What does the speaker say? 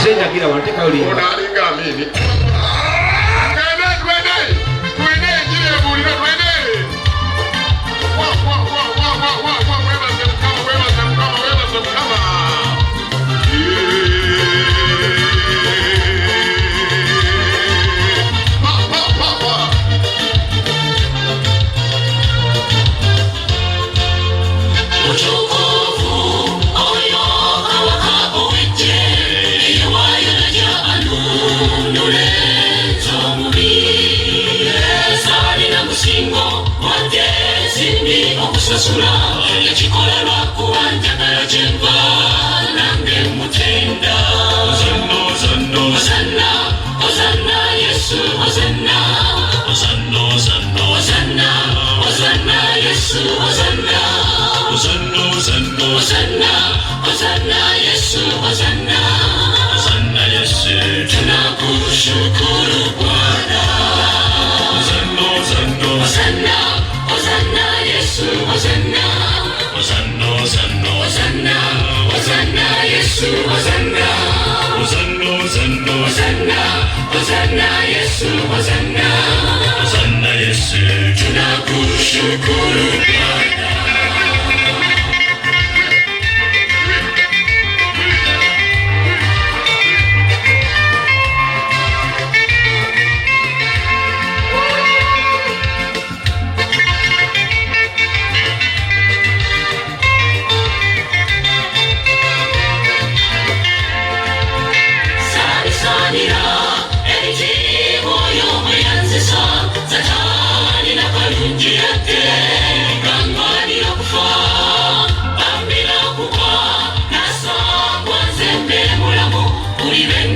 Zenda kila wanataka uli. Unalinga mimi. Okusasula yakikolerwa kuwanjagala kyenva nange mutenda. Hosanna, Hosanna, Hosanna, Hosanna Yesu, Hosanna, Hosanna, Hosanna, Hosanna, Hosanna Yesu, Hosanna, Hosanna, Hosanna, Hosanna, Hosanna Yesu, Hosanna, Hosanna Yesu, tunakushukuru Bwana. Hosanna, Hosanna, Hosanna, Hosanna Yesu, Hosanna, Hosanna, Hosanna, Hosanna, Hosanna Yesu, Hosanna, Hosanna, Hosanna, Hosanna, Hosanna Yesu, Hosanna, Hosanna Yesu, tunakushukuru Bwana. Vive